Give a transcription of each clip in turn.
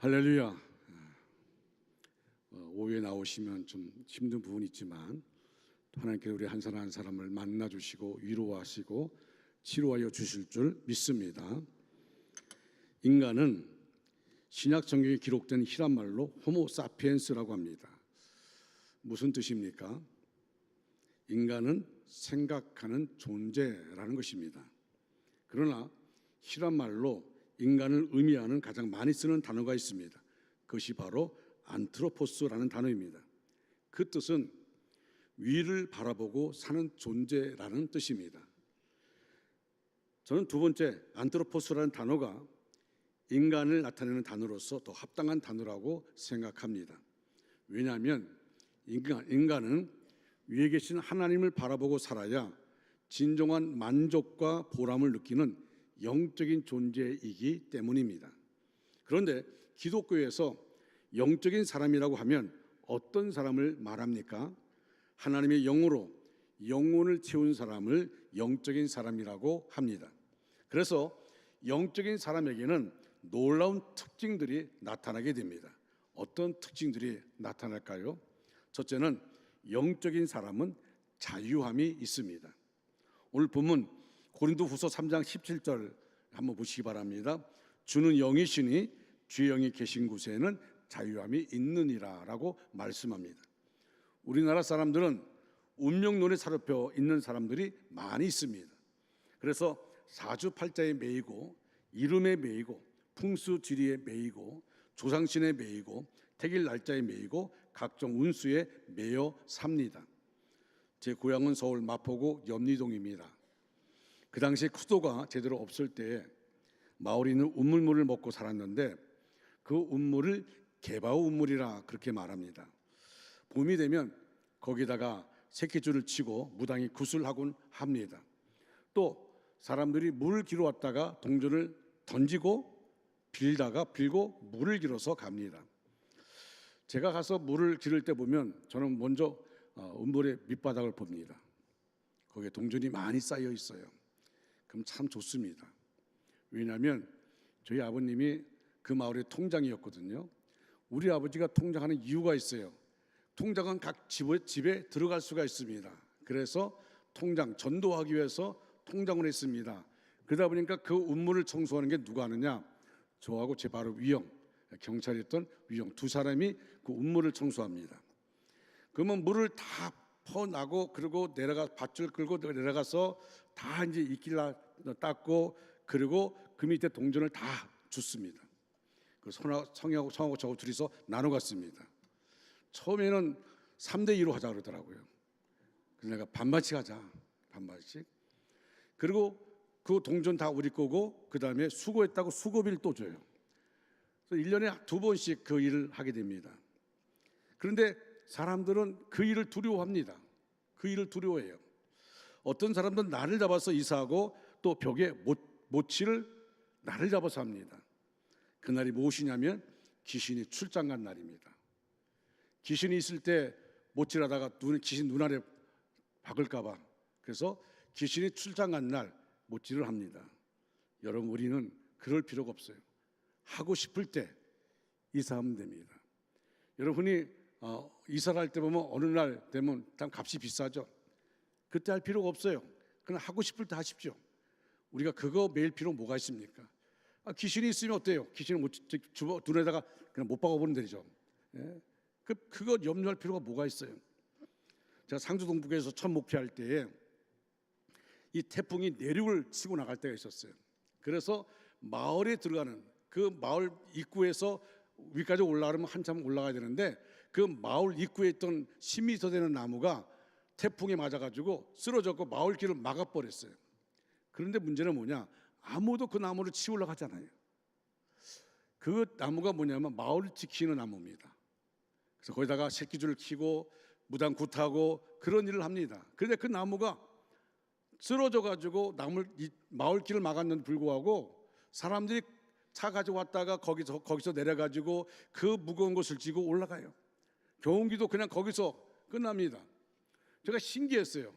할렐루야. 오후에 나오시면 좀 힘든 부분이 있지만 하나님께서 우리 한 사람 한 사람을 만나주시고 위로하시고 치료하여 주실 줄 믿습니다. 인간은 신약 성경에 기록된 히란 말로 호모 사피엔스라고 합니다. 무슨 뜻입니까? 인간은 생각하는 존재라는 것입니다. 그러나 히란 말로 인간을 의미하는 가장 많이 쓰는 단어가 있습니다. 그것이 바로 안트로포스라는 단어입니다. 그 뜻은 위를 바라보고 사는 존재라는 뜻입니다. 저는 두 번째 안트로포스라는 단어가 인간을 나타내는 단어로서 더 합당한 단어라고 생각합니다. 왜냐하면 인간은 위에 계신 하나님을 바라보고 살아야 진정한 만족과 보람을 느끼는 영적인 존재이기 때문입니다. 그런데 기독교에서 영적인 사람이라고 하면 어떤 사람을 말합니까? 하나님의 영으로 영혼을 채운 사람을 영적인 사람이라고 합니다. 그래서 영적인 사람에게는 놀라운 특징들이 나타나게 됩니다. 어떤 특징들이 나타날까요? 첫째는 영적인 사람은 자유함이 있습니다. 오늘 본문 고린도후서 3장 17절 한번 보시기 바랍니다. 주는 영이시니 주의 영이 계신 곳에는 자유함이 있느니라 라고 말씀합니다. 우리나라 사람들은 운명론에 사로잡혀 있는 사람들이 많이 있습니다. 그래서 사주팔자에 매이고 이름에 매이고 풍수지리에 매이고 조상신에 매이고 태길 날짜에 매이고 각종 운수에 매여 삽니다. 제 고향은 서울 마포구 염리동입니다. 그 당시에 수도가 제대로 없을 때 마을에 있는 우물물을 먹고 살았는데 그 우물을 개바우 우물이라 그렇게 말합니다. 봄이 되면 거기다가 새끼줄을 치고 무당이 구슬하곤 합니다. 또 사람들이 물을 길어 왔다가 동전을 던지고 빌고 물을 길어서 갑니다. 제가 가서 물을 기를 때 보면 저는 먼저 우물의 밑바닥을 봅니다. 거기에 동전이 많이 쌓여 있어요. 그럼 참 좋습니다. 왜냐하면 저희 아버님이 그 마을의 통장이었거든요. 우리 아버지가 통장하는 이유가 있어요. 통장은 각 집에 들어갈 수가 있습니다. 그래서 통장 전도하기 위해서 통장을 했습니다. 그러다 보니까 그 우물을 청소하는 게 누가 하느냐? 저하고 제 바로 위형, 경찰이었던 위형 두 사람이 그 우물을 청소합니다. 그러면 물을 다 퍼나고 그리고 밧줄 끌고 내려가서 다 이제 이끼를 닦고 그리고 그 밑에 동전을 다 줍습니다. 그 성하고 저하고 둘이서 나눠 갔습니다. 처음에는 3대2로 하자 그러더라고요. 그래서 내가 반반씩 하자. 반반씩. 그리고 그 동전 다 우리 거고 그 다음에 수고했다고 수고비를 또 줘요. 그래서 1년에 2번씩 그 일을 하게 됩니다. 그런데 사람들은 그 일을 두려워합니다. 그 일을 두려워해요. 어떤 사람들은 날을 잡아서 이사하고 또 벽에 모치를 날을 잡아서 합니다. 그날이 무엇이냐면 귀신이 출장 간 날입니다. 귀신이 있을 때 모치하다가 귀신 눈 아래 박을까 봐 그래서 귀신이 출장 간 날 모치를 합니다. 여러분 우리는 그럴 필요가 없어요. 하고 싶을 때 이사하면 됩니다. 여러분이 이사를 할 때 보면 어느 날 되면 참 값이 비싸죠. 그때 할 필요가 없어요. 그냥 하고 싶을 때 하십시오. 우리가 그거 매일 필요 뭐가 있습니까? 귀신이 있으면 어때요? 귀신을 눈에다가 그냥 못 박아보는 데죠. 예? 그거 염려할 필요가 뭐가 있어요? 제가 상주 동북에서 첫 목회할 때에 이 태풍이 내륙을 치고 나갈 때가 있었어요. 그래서 마을에 들어가는 그 마을 입구에서 위까지 올라가려면 한참 올라가야 되는데 그 마을 입구에 있던 10m 되는 나무가 태풍에 맞아가지고 쓰러졌고 마을 길을 막아버렸어요. 그런데 문제는 뭐냐? 아무도 그 나무를 치우러 가잖아요. 그 나무가 뭐냐면 마을을 지키는 나무입니다. 그래서 거기다가 새끼줄을 치고 무당 굿하고 그런 일을 합니다. 그런데 그 나무가 쓰러져가지고 마을 길을 막았는데 불구하고 사람들이 차 가지고 왔다가 거기서 내려가지고 그 무거운 것을 지고 올라가요. 경운기도 그냥 거기서 끝납니다. 제가 신기했어요.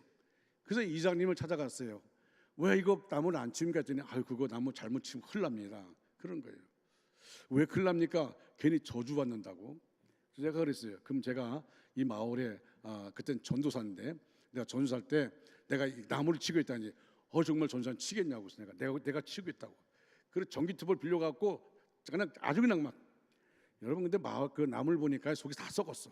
그래서 이장님을 찾아갔어요. 왜 이거 나무를 안 치우니까 했더니 그거 나무 잘못 치면 큰일 납니다. 그런 거예요. 왜 큰일 납니까? 괜히 저주받는다고. 그래서 제가 그랬어요. 그럼 제가 이 마을에 그땐 전도사인데 내가 전도사할 때 내가 이 나무를 치고 있다니 정말 전도사는 치겠냐고. 내가 치고 있다고. 그래서 전기톱을 빌려갖고 그냥 아주 그냥 막 여러분 근데 마을 그 나무를 보니까 속이 다 썩었어.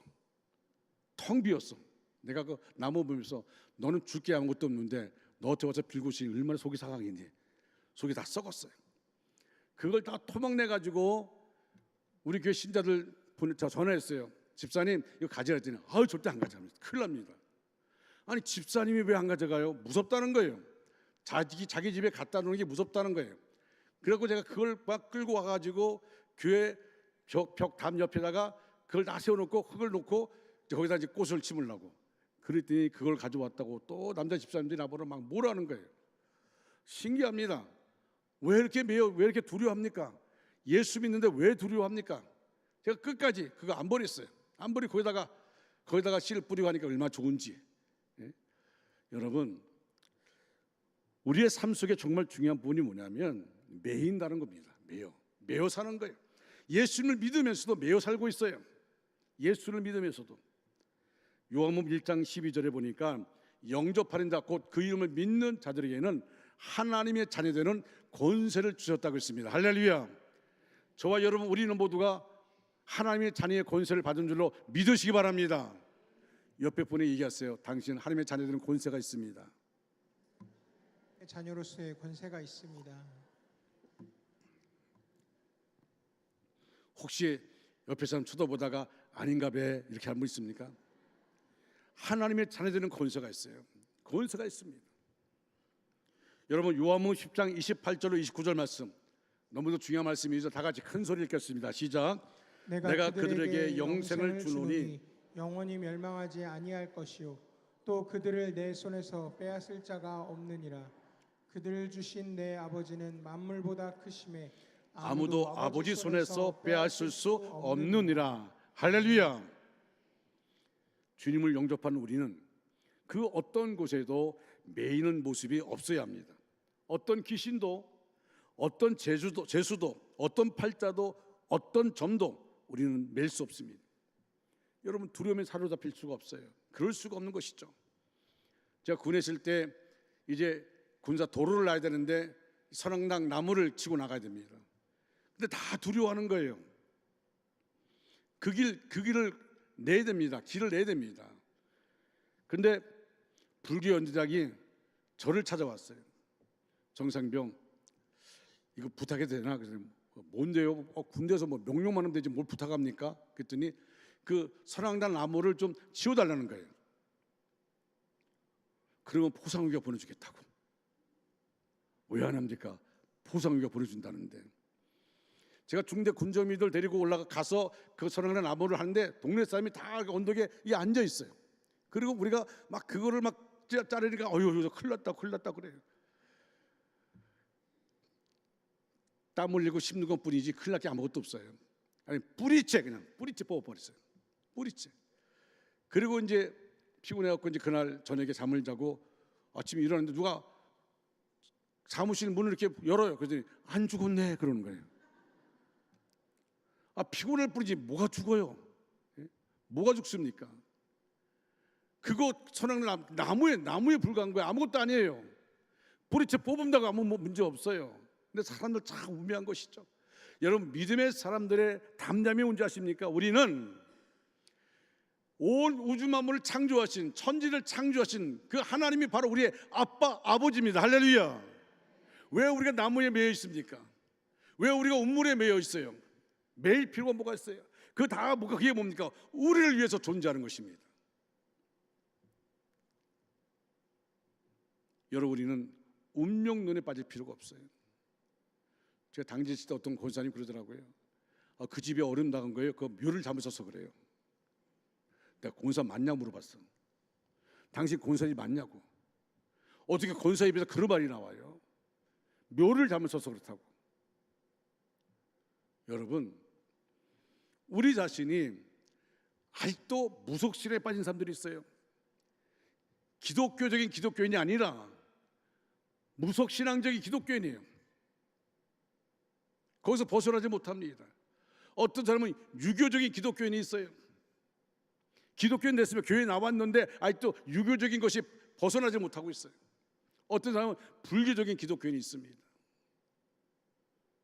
텅 비었어. 내가 그 나무 보면서 너는 줄 게 아무것도 없는데 너한테 와서 빌고 있으니 얼마나 속이 상하겠니. 속이 다 썩었어요. 그걸 다 토막내 가지고 우리 교회 신자들 전화했어요. 집사님 이거 가져야 했더니 절대 안 가져갑니다. 큰일 납니다. 아니 집사님이 왜 안 가져가요? 무섭다는 거예요. 자기 집에 갖다 놓는 게 무섭다는 거예요. 그래서 제가 그걸 막 끌고 와가지고 교회 벽 담 옆에다가 그걸 다 세워놓고 흙을 놓고 거기다 이제 꽃을 심으려고 그랬더니 그걸 가져왔다고 또 남자 집사님들이 나보러 막 뭐라는 거예요. 신기합니다. 왜 이렇게 두려워합니까? 예수 믿는데 왜 두려워합니까? 제가 끝까지 그거 안 버렸어요. 안 버리고 거기다가 씨를 뿌리고 하니까 얼마나 좋은지. 예? 여러분 우리의 삶 속에 정말 중요한 부분이 뭐냐면 매인다는 겁니다. 매여 사는 거예요. 예수님을 믿으면서도 매여 살고 있어요. 예수를 믿으면서도. 요한복음 1장 12절에 보니까 영접하는 자 곧 그 이름을 믿는 자들에게는 하나님의 자녀되는 권세를 주셨다고 했습니다. 할렐루야. 저와 여러분 우리는 모두가 하나님의 자녀의 권세를 받은 줄로 믿으시기 바랍니다. 옆에 분이 얘기하세요. 당신 하나님의 자녀되는 권세가 있습니다. 자녀로서의 권세가 있습니다. 혹시 옆에 사람 쳐다보다가 아닌가 봐 이렇게 한 분 있습니까? 하나님의 자녀되는 권세가 있어요. 권세가 있습니다. 여러분 요한복음 10장 28절로 29절 말씀 너무도 중요한 말씀이죠. 다 같이 큰 소리 읽겠습니다. 시작. 내가 그들에게 영생을 주노니 영원히 멸망하지 아니할 것이요 또 그들을 내 손에서 빼앗을 자가 없느니라. 그들을 주신 내 아버지는 만물보다 크심에 아무도 아버지 손에서 빼앗을 수 없느니라. 할렐루야. 주님을 영접한 우리는 그 어떤 곳에도 매이는 모습이 없어야 합니다. 어떤 귀신도 어떤 재수도 어떤 팔자도 어떤 점도 우리는 맬 수 없습니다. 여러분 두려움에 사로잡힐 수가 없어요. 그럴 수가 없는 것이죠. 제가 군에 있을 때 이제 군사 도로를 놔야 되는데 선악당 나무를 치고 나가야 됩니다. 근데 다 두려워하는 거예요. 그 길을 내야 됩니다. 길을 내야 됩니다. 근데 불교 연주장이 저를 찾아왔어요. 정상병 이거 부탁해도 되나? 그래서 뭔데요? 군대에서 뭐 명령만 하면 되지 뭘 부탁합니까? 그랬더니 그 선악단 나무를 좀 치워달라는 거예요. 그러면 포상우기가 보내주겠다고. 왜 안 합니까? 포상우기가 보내준다는데. 제가 중대 군정이들 데리고 올라가서 그 선악단 나무를 하는데 동네 사람이 다 언덕에 앉아 있어요. 그리고 우리가 막 그거를 막 자르니까 큰일 났다 그래요. 땀 흘리고 씹는 것 뿐이지 큰일 날 게 아무것도 없어요. 아니 뿌리째 뽑아버렸어요. 뿌리째. 그리고 이제 피곤해갖고 이제 그날 저녁에 잠을 자고 아침에 일어났는데 누가 사무실 문을 이렇게 열어요. 그랬더니 안 죽었네 그러는 거예요. 피곤할 뿐이지 뭐가 죽어요? 뭐가 죽습니까? 그거 선악나무 나무에 불과한 거예요. 아무것도 아니에요. 뿌리채 뽑은다고 아무 문제 없어요. 근데 사람들 참 우매한 것이죠. 여러분 믿음의 사람들의 담담이 뭔지 아십니까? 우리는 온 우주 만물을 창조하신 천지를 창조하신 그 하나님이 바로 우리의 아버지입니다. 할렐루야. 왜 우리가 나무에 매여 있습니까? 왜 우리가 운물에 매여 있어요? 매일 필요가 뭐가 있어요? 그게 뭡니까? 우리를 위해서 존재하는 것입니다. 여러분 우리는 운명론에 빠질 필요가 없어요. 제가 당진 시대 어떤 권사님 그러더라고요. 그 집에 어른 나간 거예요. 그 묘를 잘못 써서 그래요. 내가 권사 맞냐고 물어봤어. 당신 권사님 맞냐고. 어떻게 권사 입에서 그런 말이 나와요? 묘를 잘못 써서 그렇다고. 여러분 우리 자신이 아직도 무속신에 빠진 사람들이 있어요. 기독교적인 기독교인이 아니라 무속신앙적인 기독교인이에요. 거기서 벗어나지 못합니다. 어떤 사람은 유교적인 기독교인이 있어요. 기독교인 됐으면 교회 나왔는데 아직도 유교적인 것이 벗어나지 못하고 있어요. 어떤 사람은 불교적인 기독교인이 있습니다.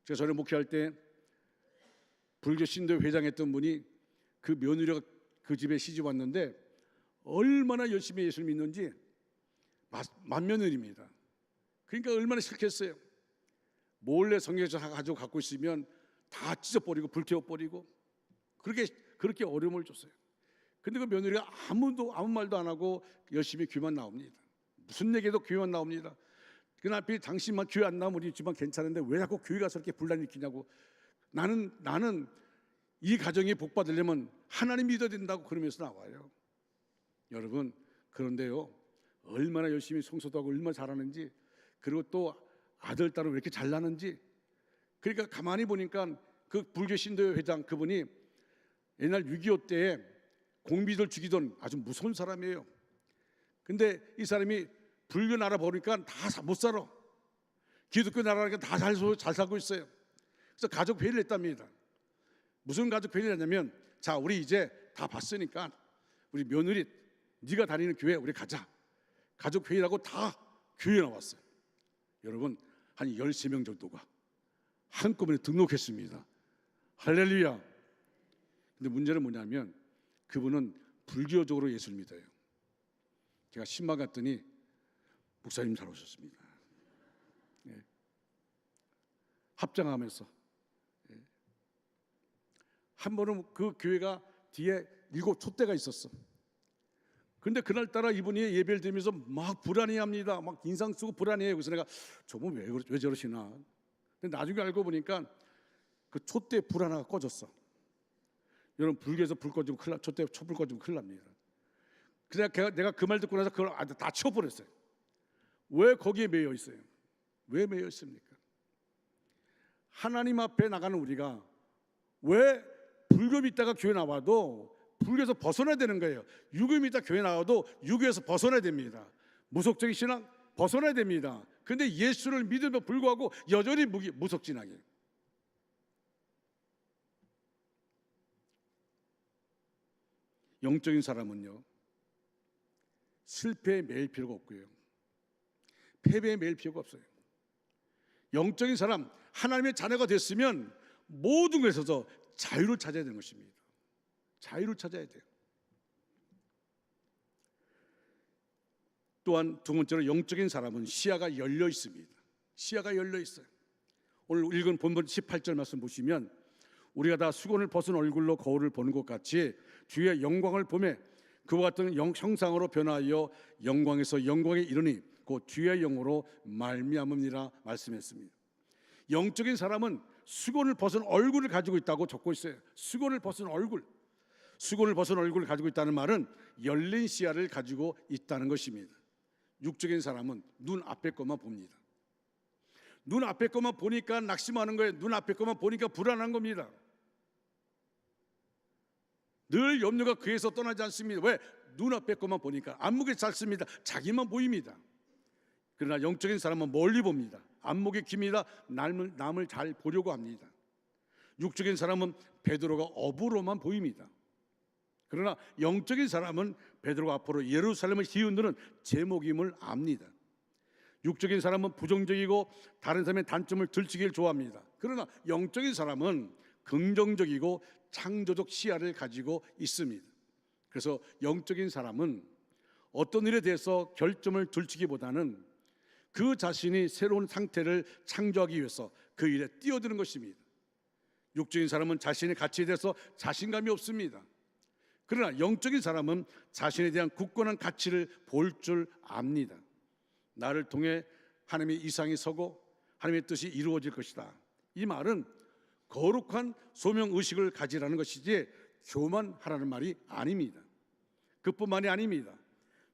제가 전에 목회할 때 불교 신도 회장했던 분이 그 며느리가 그 집에 시집 왔는데 얼마나 열심히 예수를 믿는지 맏며느리입니다. 그러니까 얼마나 싫겠어요. 몰래 성경에서 가지고 갖고 있으면 다 찢어버리고 불태워버리고 그렇게 어려움을 줬어요. 근데 그 며느리가 아무 말도 안 하고 열심히 교회만 나옵니다. 무슨 얘기해도 교회만 나옵니다. 그 남편이 당신만 교회 안 나오면 우리 집안 괜찮은데 왜 자꾸 교회 가서 이렇게 분란 일으키냐고. 나는 이 가정이 복 받으려면 하나님 믿어야 된다고 그러면서 나와요. 여러분, 그런데요, 얼마나 열심히 성소도 하고 얼마나 잘하는지, 그리고 또 아들 딸은 왜 이렇게 잘나는지. 그러니까 가만히 보니까 그 불교 신도회 회장 그분이 옛날 6.25 때 공비들 죽이던 아주 무서운 사람이에요. 근데 이 사람이 불교 나라 보니까 다 못 살아. 기독교 나라니까 다 잘 살고 있어요. 그래서 가족 회의를 했답니다. 무슨 가족 회의를 했냐면, 자, 우리 이제 다 봤으니까 우리 며느리 네가 다니는 교회 우리 가자. 가족 회의라고 다 교회에 나왔어요. 여러분, 한 13명 정도가 한꺼번에 등록했습니다. 할렐루야. 근데 문제는 뭐냐면 그분은 불교적으로 예수를 믿어요. 제가 신방 갔더니 목사님 잘 오셨습니다. 예. 합장하면서 한 번은 그 교회가 뒤에 7 촛대가 있었어. 근데 그날따라 이분이 예배를 드리면서 막 불안해합니다. 막 인상 쓰고 불안해요. 그래서 내가 저분 왜 저러시나. 근데 나중에 알고 보니까 그 촛대 불 하나가 꺼졌어. 여러분, 불교에서 불 꺼지면 큰일 나. 촛불 꺼지면 큰일 납니다. 그래서 내가 그 말 듣고 나서 그걸 다 치워버렸어요. 왜 거기에 매여 있어요? 왜 매여 있습니까? 하나님 앞에 나가는 우리가 왜 불교 믿다가 교회 나와도 불교에서 벗어나야 되는 거예요. 유교 믿다 교회 나와도 유교에서 벗어나야 됩니다. 무속적인 신앙 벗어나야 됩니다. 그런데 예수를 믿으며 불구하고 여전히 무속진앙이에요. 영적인 사람은요, 실패에 매일 필요가 없고요, 패배에 매일 필요가 없어요. 영적인 사람, 하나님의 자녀가 됐으면 모든 것에서 자유를 찾아야 되는 것입니다. 자유를 찾아야 돼요. 또한 두 번째로 영적인 사람은 시야가 열려 있습니다. 시야가 열려 있어요. 오늘 읽은 본문 18절 말씀 보시면, 우리가 다 수건을 벗은 얼굴로 거울을 보는 것 같이 주의 영광을 보매 그와 같은 형상으로 변하여 영광에서 영광에 이르니 곧 주의 영으로 말미암음이라 말씀했습니다. 영적인 사람은 수건을 벗은 얼굴을 가지고 있다고 적고 있어요. 수건을 벗은 얼굴. 수건을 벗은 얼굴을 가지고 있다는 말은 열린 시야를 가지고 있다는 것입니다. 육적인 사람은 눈 앞에 것만 봅니다. 눈 앞에 것만 보니까 낙심하는 거예요. 눈 앞에 것만 보니까 불안한 겁니다. 늘 염려가 그에서 떠나지 않습니다. 왜? 눈 앞에 것만 보니까. 안목이 짧습니다. 자기만 보입니다. 그러나 영적인 사람은 멀리 봅니다. 안목이 깁니다. 남을 잘 보려고 합니다. 육적인 사람은 베드로가 업으로만 보입니다. 그러나 영적인 사람은 베드로가 앞으로 예루살렘을 뒤흔드는 제목임을 압니다. 육적인 사람은 부정적이고 다른 사람의 단점을 들추기를 좋아합니다. 그러나 영적인 사람은 긍정적이고 창조적 시야를 가지고 있습니다. 그래서 영적인 사람은 어떤 일에 대해서 결점을 들추기보다는 그 자신이 새로운 상태를 창조하기 위해서 그 일에 뛰어드는 것입니다. 육적인 사람은 자신의 가치에 대해서 자신감이 없습니다. 그러나 영적인 사람은 자신에 대한 굳건한 가치를 볼 줄 압니다. 나를 통해 하나님의 이상이 서고 하나님의 뜻이 이루어질 것이다. 이 말은 거룩한 소명의식을 가지라는 것이지 교만하라는 말이 아닙니다. 그뿐만이 아닙니다.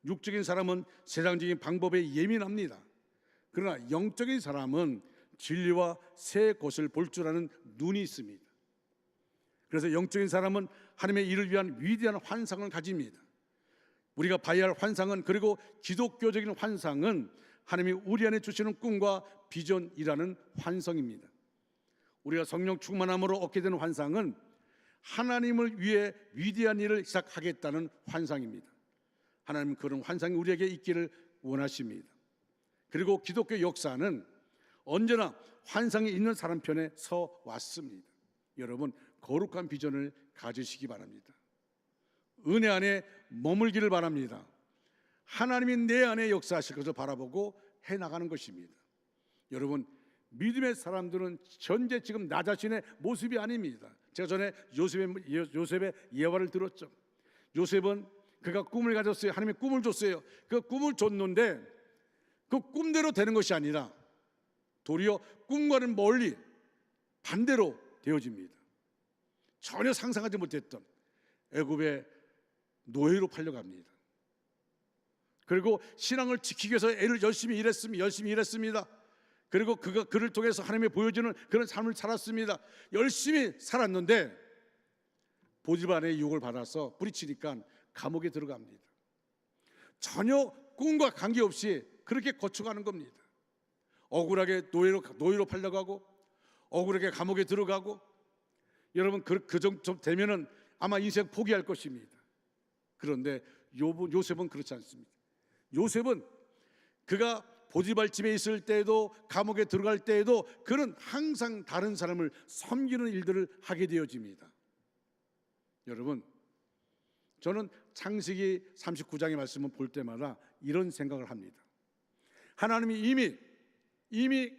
육적인 사람은 세상적인 방법에 예민합니다. 그러나 영적인 사람은 진리와 새 것을 볼 줄 아는 눈이 있습니다. 그래서 영적인 사람은 하나님의 일을 위한 위대한 환상을 가집니다. 우리가 봐야 할 환상은, 그리고 기독교적인 환상은 하나님이 우리 안에 주시는 꿈과 비전이라는 환상입니다. 우리가 성령 충만함으로 얻게 되는 환상은 하나님을 위해 위대한 일을 시작하겠다는 환상입니다. 하나님은 그런 환상이 우리에게 있기를 원하십니다. 그리고 기독교 역사는 언제나 환상이 있는 사람 편에 서 왔습니다. 여러분, 거룩한 비전을 가지시기 바랍니다. 은혜 안에 머물기를 바랍니다. 하나님이 내 안에 역사하실 것을 바라보고 해나가는 것입니다. 여러분, 믿음의 사람들은 현재 지금 나 자신의 모습이 아닙니다. 제가 전에 요셉의 예화를 들었죠. 요셉은 그가 꿈을 가졌어요. 하나님이 꿈을 줬어요. 그 꿈을 줬는데 그 꿈대로 되는 것이 아니라 도리어 꿈과는 멀리 반대로 되어집니다. 전혀 상상하지 못했던 애굽의 노예로 팔려갑니다. 그리고 신앙을 지키기 위해서 애를 열심히 일했습니다. 그리고 그를 통해서 하나님이 보여주는 그런 삶을 살았습니다. 열심히 살았는데 보디발의 유혹을 받아서 뿌리치니까 감옥에 들어갑니다. 전혀 꿈과 관계없이 그렇게 거쳐가는 겁니다. 억울하게 노예로 팔려가고 억울하게 감옥에 들어가고, 여러분 그 정도 되면은 아마 인생 포기할 것입니다. 그런데 요셉은 그렇지 않습니다. 요셉은 그가 보디발 집에 있을 때에도 감옥에 들어갈 때에도 그는 항상 다른 사람을 섬기는 일들을 하게 되어집니다. 여러분, 저는 창세기 39장의 말씀을 볼 때마다 이런 생각을 합니다. 하나님이 이미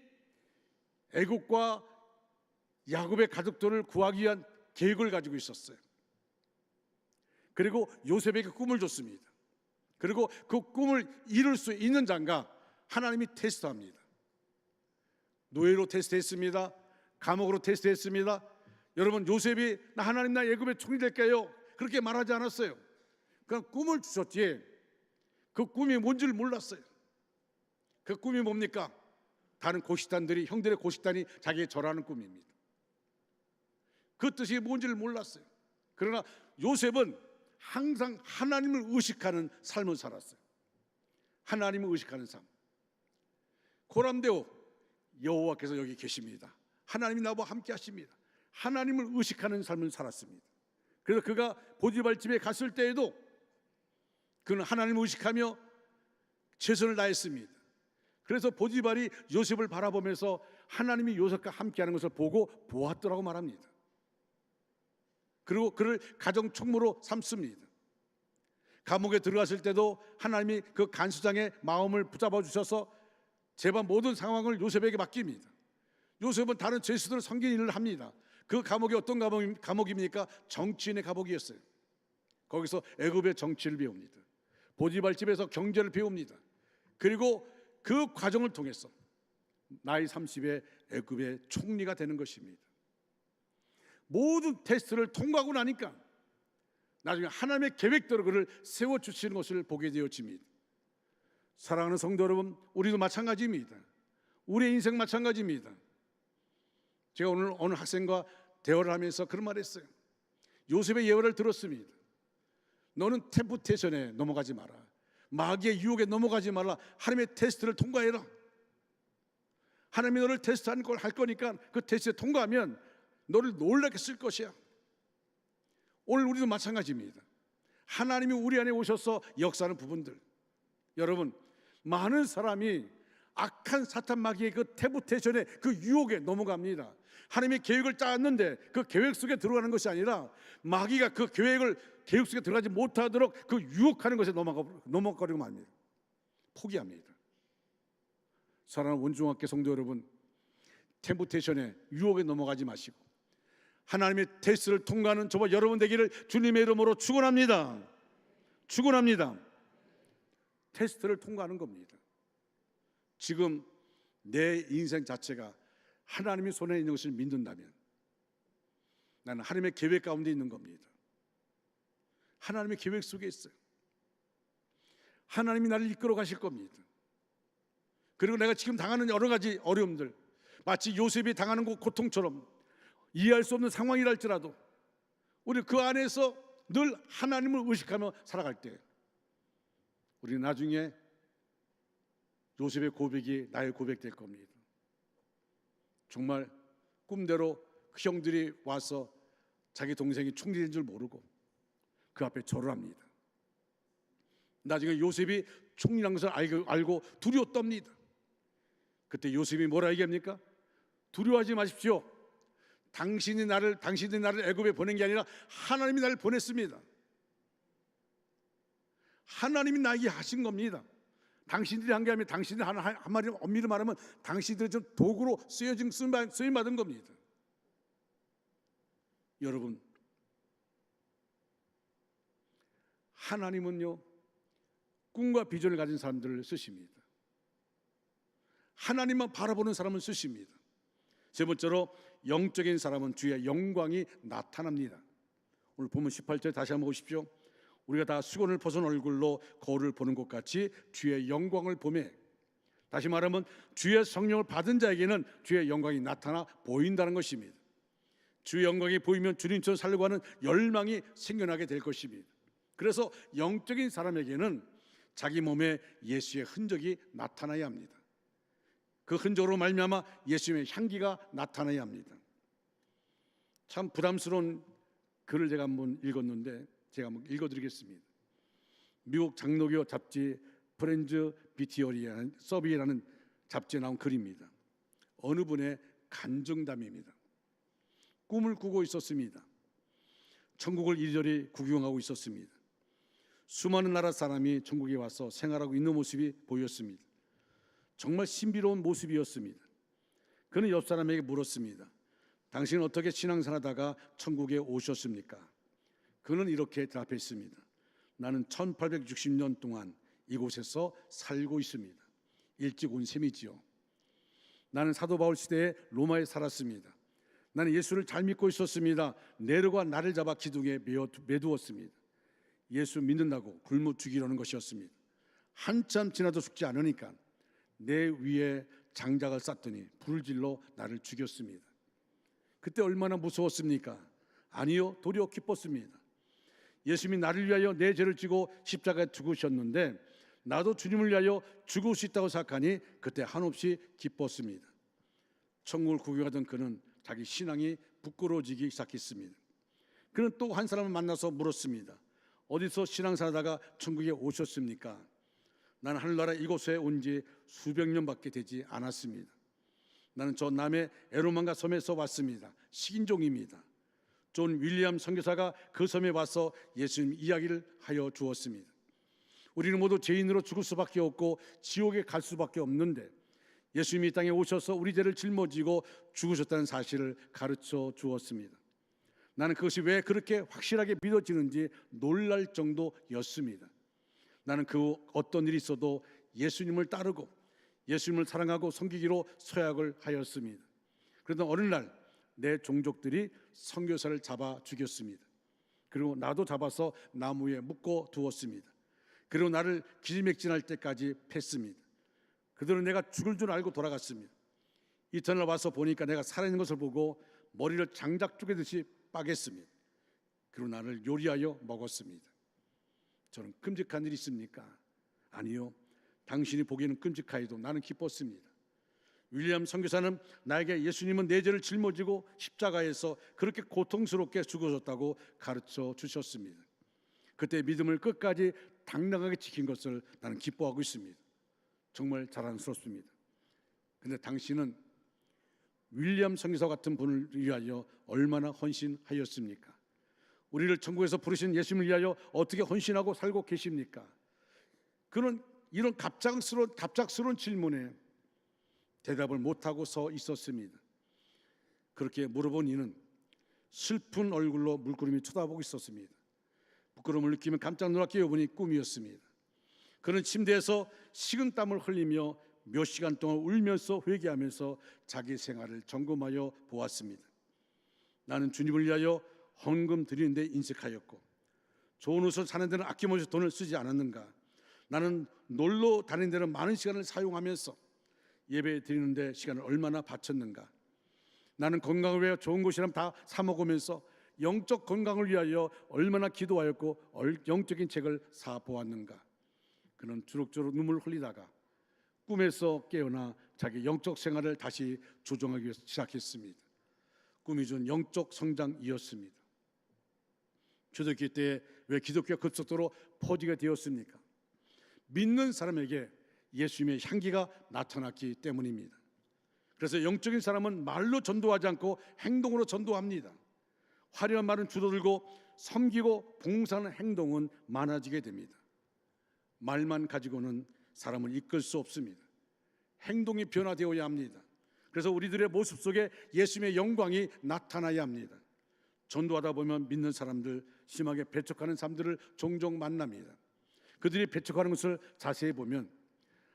애굽과 야곱의 가족들을 구하기 위한 계획을 가지고 있었어요. 그리고 요셉에게 꿈을 줬습니다. 그리고 그 꿈을 이룰 수 있는 자인가 하나님이 테스트합니다. 노예로 테스트했습니다. 감옥으로 테스트했습니다. 여러분, 요셉이 하나님 나 애굽의 총리 될게요 그렇게 말하지 않았어요. 그냥 꿈을 주셨지 그 꿈이 뭔지를 몰랐어요. 그 꿈이 뭡니까? 다른 고식단들이, 형들의 고식단이 자기의 절하는 꿈입니다. 그 뜻이 뭔지를 몰랐어요. 그러나 요셉은 항상 하나님을 의식하는 삶을 살았어요. 하나님을 의식하는 삶. 고람되오, 여호와께서 여기 계십니다. 하나님이 나와 함께 하십니다. 하나님을 의식하는 삶을 살았습니다. 그래서 그가 보디발 집에 갔을 때에도 그는 하나님을 의식하며 최선을 다했습니다. 그래서 보디발이 요셉을 바라보면서 하나님이 요셉과 함께하는 것을 보고 보았더라고 말합니다. 그리고 그를 가정 총무로 삼습니다. 감옥에 들어갔을 때도 하나님이 그 간수장의 마음을 붙잡아 주셔서 재반 모든 상황을 요셉에게 맡깁니다. 요셉은 다른 죄수들을 섬기는 일을 합니다. 그 감옥이 어떤 감옥입니까? 정치인의 감옥이었어요. 거기서 애굽의 정치를 배웁니다. 보디발 집에서 경제를 배웁니다. 그리고 그 과정을 통해서 나이 30에 애굽의 총리가 되는 것입니다. 모든 테스트를 통과하고 나니까 나중에 하나님의 계획대로 그를 세워주시는 것을 보게 되어집니다. 사랑하는 성도 여러분, 우리도 마찬가지입니다. 우리의 인생 마찬가지입니다. 제가 오늘 어느 학생과 대화를 하면서 그런 말을 했어요. 요셉의 예화를 들었습니다. 너는 템프테이션에 넘어가지 마라. 마귀의 유혹에 넘어가지 말라. 하나님의 테스트를 통과해라. 하나님이 너를 테스트하는 걸 할 거니까 그 테스트에 통과하면 너를 놀랍게 쓸 것이야. 오늘 우리도 마찬가지입니다. 하나님이 우리 안에 오셔서 역사하는 부분들, 여러분, 많은 사람이 악한 사탄 마귀의 그 템프테이션에 그 유혹에 넘어갑니다. 하나님의 계획을 짰는데 그 계획 속에 들어가는 것이 아니라 마귀가 그 계획 속에 들어가지 못하도록 그 유혹하는 것에 넘어가려고 합니다. 포기합니다. 사랑하는 원중학교 성도 여러분, 템프테이션에 유혹에 넘어가지 마시고 하나님의 테스트를 통과하는 저와 여러분 되기를 주님의 이름으로 축원합니다. 축원합니다. 테스트를 통과하는 겁니다. 지금 내 인생 자체가 하나님의 손에 있는 것을 믿는다면 나는 하나님의 계획 가운데 있는 겁니다. 하나님의 계획 속에 있어요. 하나님이 나를 이끌어 가실 겁니다. 그리고 내가 지금 당하는 여러 가지 어려움들, 마치 요셉이 당하는 고통처럼 이해할 수 없는 상황이랄지라도 우리 그 안에서 늘 하나님을 의식하며 살아갈 때 우리 나중에 요셉의 고백이 나의 고백 될 겁니다. 정말 꿈대로 그 형들이 와서 자기 동생이 총리인 줄 모르고 그 앞에 절을 합니다. 나중에 요셉이 총리라는 것을 알고 두려워 떱니다. 그때 요셉이 뭐라 얘기합니까? 두려워하지 마십시오. 당신이 나를 애굽에 보낸 게 아니라 하나님이 나를 보냈습니다. 하나님이 나에게 하신 겁니다. 당신들이 한 게 아니라 당신들이 한마디 엄밀히 말하면 당신들이 좀 도구로 쓰임 받은 겁니다. 여러분, 하나님은요 꿈과 비전을 가진 사람들을 쓰십니다. 하나님만 바라보는 사람은 쓰십니다. 세 번째로 영적인 사람은 주의 영광이 나타납니다. 오늘 보면 18절 다시 한번 보십시오. 우리가 다 수건을 벗은 얼굴로 거울을 보는 것 같이 주의 영광을 보매, 다시 말하면 주의 성령을 받은 자에게는 주의 영광이 나타나 보인다는 것입니다. 주의 영광이 보이면 주님처럼 살려고 하는 열망이 생겨나게 될 것입니다. 그래서 영적인 사람에게는 자기 몸에 예수의 흔적이 나타나야 합니다. 그 흔적으로 말미암아 예수님의 향기가 나타나야 합니다. 참 부담스러운 글을 제가 한번 읽었는데 제가 한번 읽어드리겠습니다. 미국 장로교 잡지 프렌즈 비티어리라는 서비라는 잡지에 나온 글입니다. 어느 분의 간증담입니다. 꿈을 꾸고 있었습니다. 천국을 이리저리 구경하고 있었습니다. 수많은 나라 사람이 천국에 와서 생활하고 있는 모습이 보였습니다. 정말 신비로운 모습이었습니다. 그는 옆 사람에게 물었습니다. 당신은 어떻게 신앙생활하다가 천국에 오셨습니까? 그는 이렇게 대답했습니다. 나는 1860년 동안 이곳에서 살고 있습니다. 일찍 온 셈이지요. 나는 사도 바울 시대에 로마에 살았습니다. 나는 예수를 잘 믿고 있었습니다. 네로가 나를 잡아 기둥에 매두었습니다. 예수 믿는다고 굶어 죽이려는 것이었습니다. 한참 지나도 죽지 않으니까 내 위에 장작을 쌌더니 불을 질러 나를 죽였습니다. 그때 얼마나 무서웠습니까? 아니요, 도리어 기뻤습니다. 예수님이 나를 위하여 내 죄를 지고 십자가에 죽으셨는데 나도 주님을 위하여 죽을 수 있다고 생각하니 그때 한없이 기뻤습니다. 천국을 구경하던 그는 자기 신앙이 부끄러워지기 시작했습니다. 그는 또 한 사람을 만나서 물었습니다. 어디서 신앙생활하다가 천국에 오셨습니까? 나는 하늘나라 이곳에 온 지 수백 년밖에 되지 않았습니다. 나는 저 남의 에로만가 섬에서 왔습니다. 식인종입니다. 존 윌리엄 선교사가 그 섬에 와서 예수님 이야기를 하여 주었습니다. 우리는 모두 죄인으로 죽을 수밖에 없고 지옥에 갈 수밖에 없는데 예수님이 이 땅에 오셔서 우리 죄를 짊어지고 죽으셨다는 사실을 가르쳐 주었습니다. 나는 그것이 왜 그렇게 확실하게 믿어지는지 놀랄 정도였습니다. 나는 그 어떤 일이 있어도 예수님을 따르고 예수님을 사랑하고 섬기기로 서약을 하였습니다. 그러던 어느 날 내 종족들이 선교사를 잡아 죽였습니다. 그리고 나도 잡아서 나무에 묶어 두었습니다. 그리고 나를 기지맥진할 때까지 팼습니다. 그들은 내가 죽을 줄 알고 돌아갔습니다. 이튿날 와서 보니까 내가 살아있는 것을 보고 머리를 장작 쪼개듯이 빠겠습니다. 그리고 나를 요리하여 먹었습니다. 저는 끔찍한 일이 있습니까? 아니요. 당신이 보기에는 끔찍하여도 나는 기뻤습니다. 윌리엄 선교사는 나에게 예수님은 내 죄를 짊어지고 십자가에서 그렇게 고통스럽게 죽으셨다고 가르쳐 주셨습니다. 그때 믿음을 끝까지 당당하게 지킨 것을 나는 기뻐하고 있습니다. 정말 자랑스럽습니다. 그런데 당신은 윌리엄 선교사 같은 분을 위하여 얼마나 헌신하였습니까? 우리를 천국에서 부르신 예수님을 위하여 어떻게 헌신하고 살고 계십니까? 그는 이런 갑작스러운 질문에 대답을 못하고 서 있었습니다. 그렇게 물어본 이는 슬픈 얼굴로 물끄러미 쳐다보고 있었습니다. 부끄러움을 느끼면 깜짝 놀랍게 여보니 꿈이었습니다. 그는 침대에서 식은땀을 흘리며 몇 시간 동안 울면서 회개하면서 자기 생활을 점검하여 보았습니다. 나는 주님을 위하여 헌금 드리는 데 인색하였고 좋은 옷을 사는 데는 아낌없이 돈을 쓰지 않았는가? 나는 놀러 다니는 데는 많은 시간을 사용하면서 예배 드리는 데 시간을 얼마나 바쳤는가? 나는 건강을 위하여 좋은 것이라면 다 사 먹으면서 영적 건강을 위하여 얼마나 기도하였고 영적인 책을 사 보았는가? 그는 주룩주룩 눈물을 흘리다가 꿈에서 깨어나 자기 영적 생활을 다시 조정하기 위해서 시작했습니다. 꿈이 준 영적 성장이었습니다. 초대교회 때 왜 기독교가 급속도로 퍼지게 되었습니까? 믿는 사람에게 예수님의 향기가 나타났기 때문입니다. 그래서 영적인 사람은 말로 전도하지 않고 행동으로 전도합니다. 화려한 말은 주도들고 섬기고 봉사하는 행동은 많아지게 됩니다. 말만 가지고는 사람을 이끌 수 없습니다. 행동이 변화되어야 합니다. 그래서 우리들의 모습 속에 예수님의 영광이 나타나야 합니다. 전도하다 보면 믿는 사람들, 심하게 배척하는 사람들을 종종 만납니다. 그들이 배척하는 것을 자세히 보면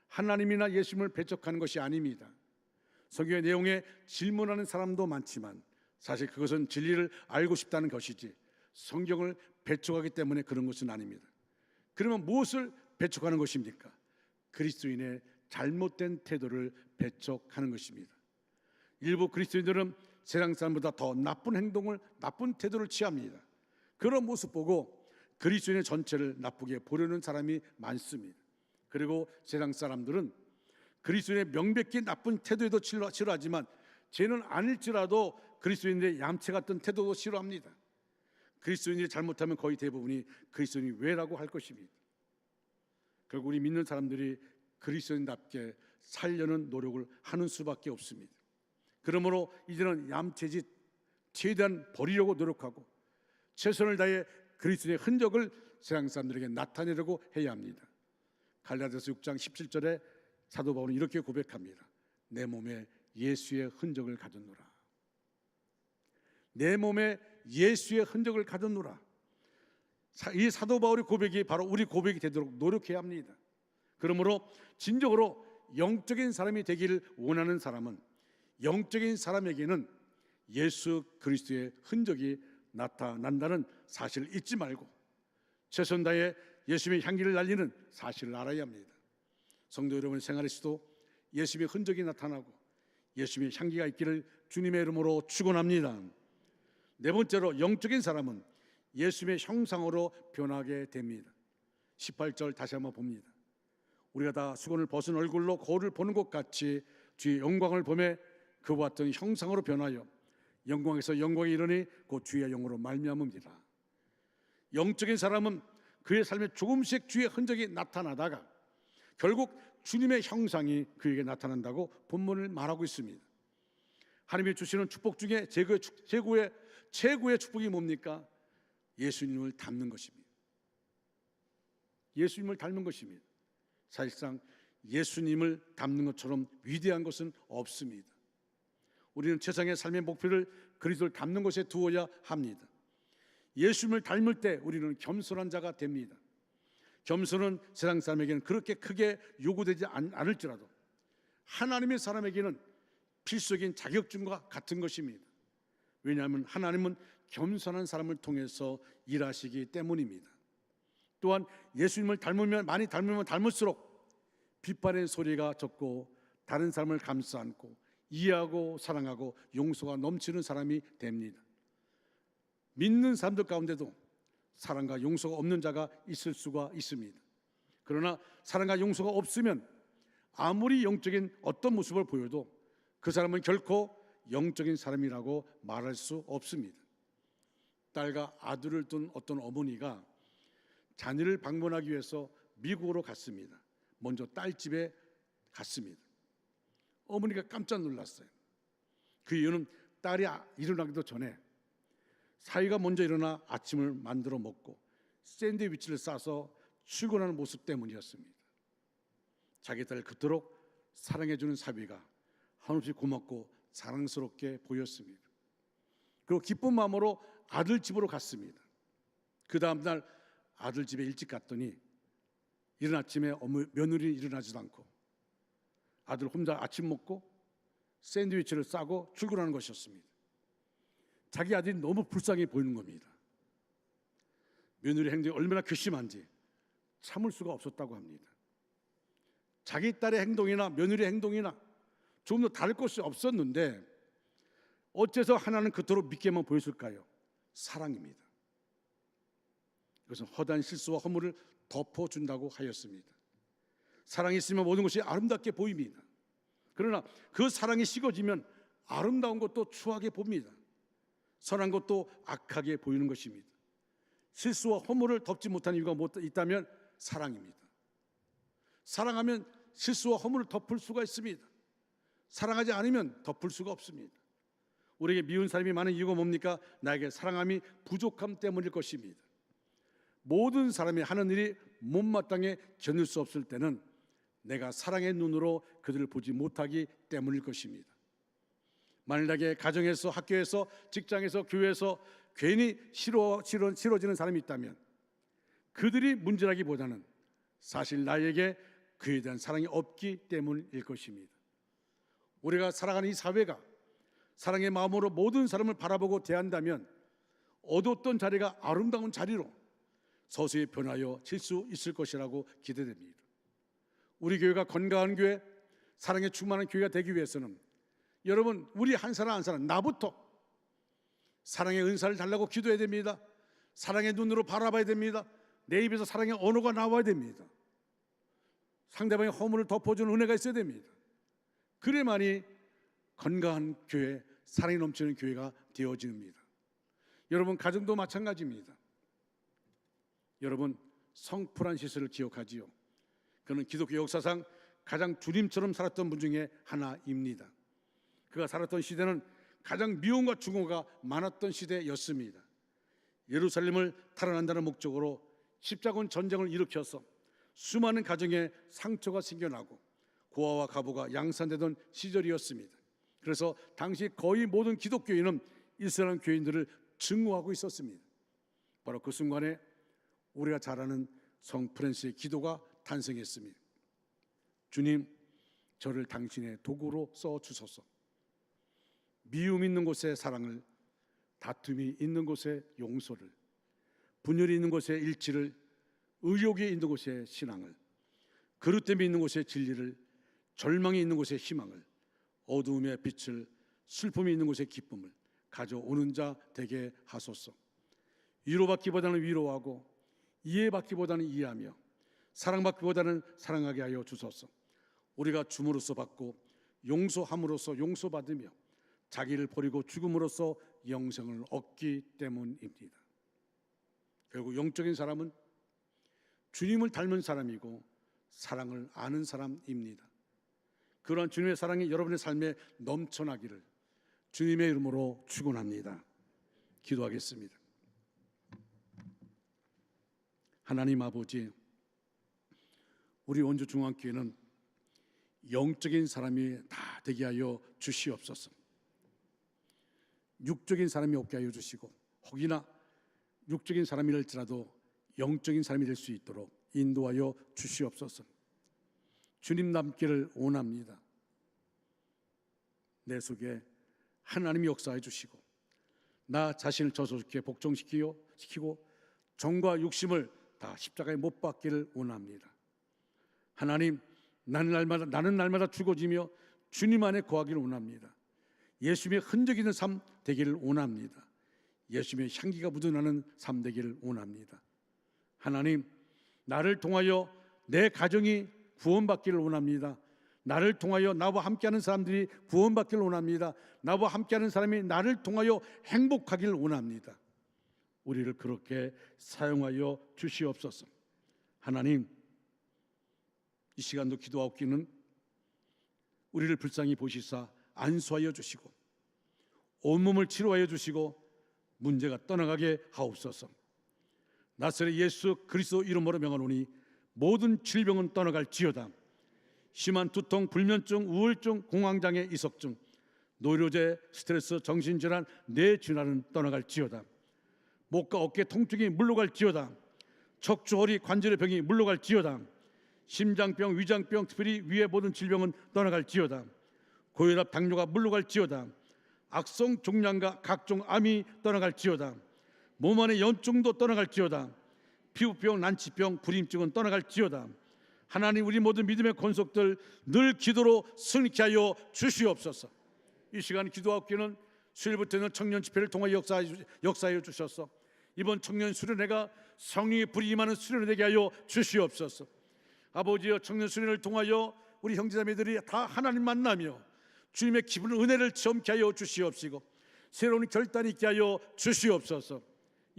하나님이나 예수님을 배척하는 것이 아닙니다. 성경의 내용에 질문하는 사람도 많지만 사실 그것은 진리를 알고 싶다는 것이지 성경을 배척하기 때문에 그런 것은 아닙니다. 그러면 무엇을 배척하는 것입니까? 그리스도인의 잘못된 태도를 배척하는 것입니다. 일부 그리스도인들은 세상 사람보다 더 나쁜 행동을, 나쁜 태도를 취합니다. 그런 모습 보고 그리스도인의 전체를 나쁘게 보려는 사람이 많습니다. 그리고 세상 사람들은 그리스도인의 명백히 나쁜 태도에도 싫어하지만 죄는 아닐지라도 그리스도인의 얌체 같은 태도도 싫어합니다. 그리스도인이 잘못하면 거의 대부분이 그리스도인이 왜라고 할 것입니다. 결국 우리 믿는 사람들이 그리스도인답게 살려는 노력을 하는 수밖에 없습니다. 그러므로 이제는 얌체짓, 최대한 버리려고 노력하고 최선을 다해 그리스도의 흔적을 세상 사람들에게 나타내려고 해야 합니다. 갈라디아서 6장 17절에 사도 바울은 이렇게 고백합니다. 내 몸에 예수의 흔적을 가졌노라. 내 몸에 예수의 흔적을 가졌노라. 이 사도 바울의 고백이 바로 우리 고백이 되도록 노력해야 합니다. 그러므로 진정으로 영적인 사람이 되기를 원하는 사람은 영적인 사람에게는 예수 그리스도의 흔적이 나타난다는 사실을 잊지 말고 최선 다해 예수님의 향기를 날리는 사실을 알아야 합니다. 성도 여러분의 생활에서도 예수님의 흔적이 나타나고 예수님의 향기가 있기를 주님의 이름으로 축원합니다. 네 번째로 영적인 사람은 예수님의 형상으로 변하게 됩니다. 18절 다시 한번 봅니다. 우리가 다 수건을 벗은 얼굴로 거울을 보는 것 같이 주의 영광을 보매 그와 같은 형상으로 변하여 영광에서 영광에 이르니 곧 주의 영으로 말미암음이라. 영적인 사람은 그의 삶에 조금씩 주의 흔적이 나타나다가 결국 주님의 형상이 그에게 나타난다고 본문을 말하고 있습니다. 하나님이 주시는 축복 중에 최고의 축복이 뭡니까? 예수님을 닮는 것입니다. 예수님을 닮는 것입니다. 사실상 예수님을 닮는 것처럼 위대한 것은 없습니다. 우리는 최상의 삶의 목표를 그리스도를 닮는 것에 두어야 합니다. 예수님을 닮을 때 우리는 겸손한 자가 됩니다. 겸손은 세상 사람에게는 그렇게 크게 요구되지 않을지라도 하나님의 사람에게는 필수적인 자격증과 같은 것입니다. 왜냐하면 하나님은 겸손한 사람을 통해서 일하시기 때문입니다. 또한 예수님을 많이 닮으면 닮을수록 비판의 소리가 적고 다른 사람을 감싸 안고 이해하고 사랑하고 용서가 넘치는 사람이 됩니다. 믿는 사람들 가운데도 사랑과 용서가 없는 자가 있을 수가 있습니다. 그러나 사랑과 용서가 없으면 아무리 영적인 어떤 모습을 보여도 그 사람은 결코 영적인 사람이라고 말할 수 없습니다. 딸과 아들을 둔 어떤 어머니가 자녀를 방문하기 위해서 미국으로 갔습니다. 먼저 딸 집에 갔습니다. 어머니가 깜짝 놀랐어요. 그 이유는 딸이 일어나기도 전에 사위가 먼저 일어나 아침을 만들어 먹고 샌드위치를 싸서 출근하는 모습 때문이었습니다. 자기 딸을 그토록 사랑해주는 사위가 한없이 고맙고 사랑스럽게 보였습니다. 그리고 기쁜 마음으로 아들 집으로 갔습니다. 그 다음 날 아들 집에 일찍 갔더니 이른 아침에 며느리는 일어나지도 않고 아들 혼자 아침 먹고 샌드위치를 싸고 출근하는 것이었습니다. 자기 아들이 너무 불쌍해 보이는 겁니다. 며느리 행동이 얼마나 괘씸한지 참을 수가 없었다고 합니다. 자기 딸의 행동이나 며느리의 행동이나 조금 더 다를 것이 없었는데 어째서 하나는 그토록 믿게만 보였을까요? 사랑입니다. 그것은 허다한 실수와 허물을 덮어준다고 하였습니다. 사랑이 있으면 모든 것이 아름답게 보입니다. 그러나 그 사랑이 식어지면 아름다운 것도 추하게 봅니다. 선한 것도 악하게 보이는 것입니다. 실수와 허물을 덮지 못하는 이유가 있다면 사랑입니다. 사랑하면 실수와 허물을 덮을 수가 있습니다. 사랑하지 않으면 덮을 수가 없습니다. 우리에게 미운 사람이 많은 이유가 뭡니까? 나에게 사랑함이 부족함 때문일 것입니다. 모든 사람이 하는 일이 못마땅해 견딜 수 없을 때는 내가 사랑의 눈으로 그들을 보지 못하기 때문일 것입니다. 만약에 가정에서, 학교에서, 직장에서, 교회에서 괜히 싫어지는 사람이 있다면 그들이 문제라기보다는 사실 나에게 그에 대한 사랑이 없기 때문일 것입니다. 우리가 살아가는 이 사회가 사랑의 마음으로 모든 사람을 바라보고 대한다면 얻었던 자리가 아름다운 자리로 서서히 변하여질 수 있을 것이라고 기대됩니다. 우리 교회가 건강한 교회, 사랑에 충만한 교회가 되기 위해서는 여러분, 우리 한 사람 한 사람, 나부터 사랑의 은사를 달라고 기도해야 됩니다. 사랑의 눈으로 바라봐야 됩니다. 내 입에서 사랑의 언어가 나와야 됩니다. 상대방의 허물을 덮어주는 은혜가 있어야 됩니다. 그래야만이 건강한 교회, 사랑이 넘치는 교회가 되어집니다. 여러분, 가정도 마찬가지입니다. 여러분, 성 프란시스를 기억하지요. 그는 기독교 역사상 가장 주님처럼 살았던 분 중에 하나입니다. 그가 살았던 시대는 가장 미움과 증오가 많았던 시대였습니다. 예루살렘을 탈환한다는 목적으로 십자군 전쟁을 일으켜서 수많은 가정에 상처가 생겨나고 고아와 과부가 양산되던 시절이었습니다. 그래서 당시 거의 모든 기독교인은 이스라엘 교인들을 증오하고 있었습니다. 바로 그 순간에 우리가 잘 아는 성 프란시스의 기도가 탄생했습니다. 주님, 저를 당신의 도구로 써주소서. 미움 있는 곳에 사랑을, 다툼이 있는 곳에 용서를, 분열이 있는 곳에 일치를, 의욕이 있는 곳에 신앙을, 그릇됨이 있는 곳에 진리를, 절망이 있는 곳에 희망을, 어두움의 빛을, 슬픔이 있는 곳에 기쁨을 가져오는 자 되게 하소서. 위로받기보다는 위로하고 이해받기보다는 이해하며 사랑받기보다는 사랑하게 하여 주소서. 우리가 줌으로써 받고 용서함으로써 용서받으며 자기를 버리고 죽음으로써 영생을 얻기 때문입니다. 결국 영적인 사람은 주님을 닮은 사람이고 사랑을 아는 사람입니다. 그러한 주님의 사랑이 여러분의 삶에 넘쳐나기를 주님의 이름으로 축원합니다. 기도하겠습니다. 하나님 아버지, 우리 원주중앙교회는 영적인 사람이 다 되게 하여 주시옵소서. 육적인 사람이 없게 하여 주시고, 혹이나 육적인 사람이랄지라도 영적인 사람이 될 수 있도록 인도하여 주시옵소서. 주님 닮기를 원합니다. 내 속에 하나님이 역사해 주시고 나 자신을 저속히 복종시키고 정과 욕심을 다 십자가에 못 박기를 원합니다. 하나님, 나는 날마다 죽어지며 주님 안에 거하기를 원합니다. 예수님의 흔적 있는 삶 되기를 원합니다. 예수님의 향기가 묻어나는 삶 되기를 원합니다. 하나님, 나를 통하여 내 가정이 구원받기를 원합니다. 나를 통하여 나와 함께하는 사람들이 구원받기를 원합니다. 나와 함께하는 사람이 나를 통하여 행복하기를 원합니다. 우리를 그렇게 사용하여 주시옵소서. 하나님, 이 시간도 기도하옵기는 우리를 불쌍히 보시사 안수하여 주시고 온몸을 치료하여 주시고 문제가 떠나가게 하옵소서. 나사렛 예수 그리스도 이름으로 명하노니 모든 질병은 떠나갈지어다. 심한 두통, 불면증, 우울증, 공황장애, 이석증, 노이로제, 스트레스, 정신질환, 뇌진환은 떠나갈지어다. 목과 어깨 통증이 물러갈지어다. 척추, 허리, 관절의 병이 물러갈지어다. 심장병, 위장병, 특별히 위의 모든 질병은 떠나갈지어다. 고혈압, 당뇨가 물러갈지어다. 악성 종양과 각종 암이 떠나갈지어다. 몸 안의 염증도 떠나갈지어다. 피부병, 난치병, 불임증은 떠나갈지어다. 하나님, 우리 모든 믿음의 권속들 늘 기도로 승리케 하여 주시옵소서. 이 시간 기도하옵기는 수요일부터는 청년 집회를 통해 역사하여 주셔서 이번 청년 수련회가 성령의 불이 임하는 수련회 되게 하여 주시옵소서. 아버지여, 청년 수련회를 통하여 우리 형제자매들이 다 하나님 만나며 주님의 기쁜 은혜를 체험케 하여 주시옵시고 새로운 결단이 있게 하여 주시옵소서.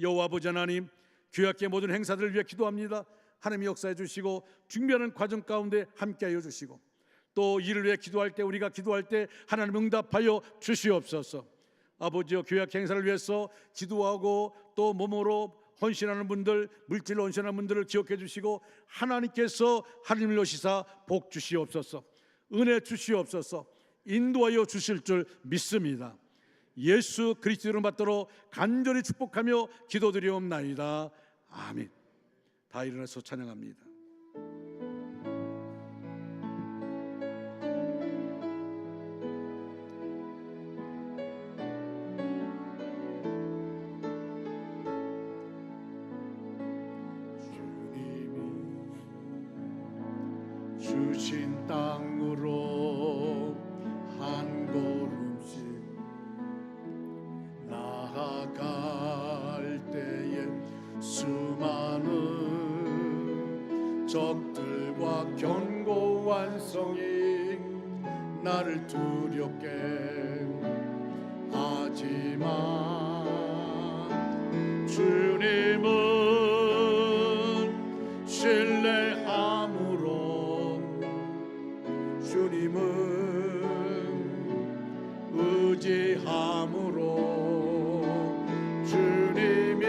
여호와 아버지 하나님, 교회학교의 모든 행사들을 위해 기도합니다. 하나님이 역사해 주시고 준비하는 과정 가운데 함께하여 주시고, 또 이를 위해 기도할 때, 우리가 기도할 때 하나님 응답하여 주시옵소서. 아버지여, 교회학교 행사를 위해서 기도하고 또 몸으로 헌신하는 분들, 물질로 헌신하는 분들을 기억해 주시고, 하나님께서 하늘을 여시사 복 주시옵소서, 은혜 주시옵소서, 인도하여 주실 줄 믿습니다. 예수 그리스도 이름 받들어 간절히 축복하며 기도드리옵나이다. 아멘. 다 일어나서 찬양합니다. 주님이 주신 땅으로 한 걸음씩 나아갈 때에 수많은 적들과 견고한 성이 나를 두렵게 하지만 주님은 신뢰함으로, 주님은 의지함으로, 주님이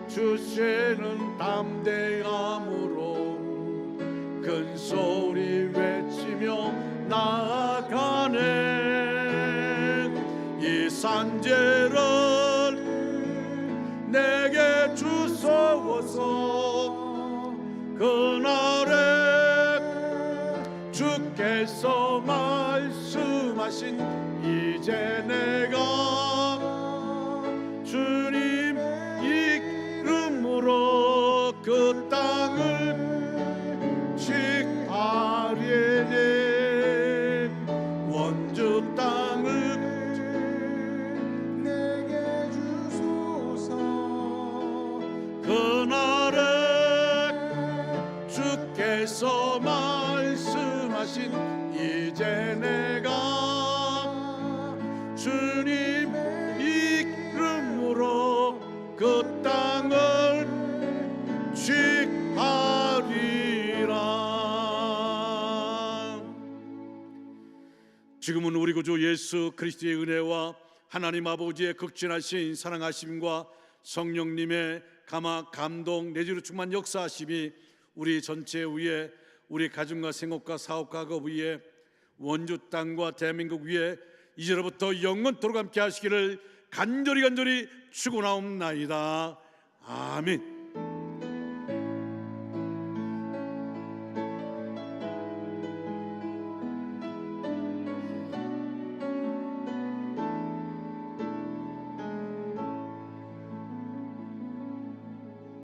주시는 담대함으로 큰 소리 외치며 나아가네. 이 산재를 내게 주소서. 그날에 주께서 말씀하신 이제 내가 주님 이름으로 그 땅을 취하리니, 원주 땅을 내게 주소서. 그날에 주께서 말씀하신 이제 내가 주님 이름으로 그 땅을 취하리라. 지금은 우리 구주 예수 그리스도의 은혜와 하나님 아버지의 극진하신 사랑하심과 성령님의 감동 내주로 충만 역사하심이 우리 전체 위에, 우리 가정과 생업과 사업과 그 위에, 원주 땅과 대한민국 위에 이제로부터 영원토록 함께 하시기를 간절히 축원하옵나이다. 아멘.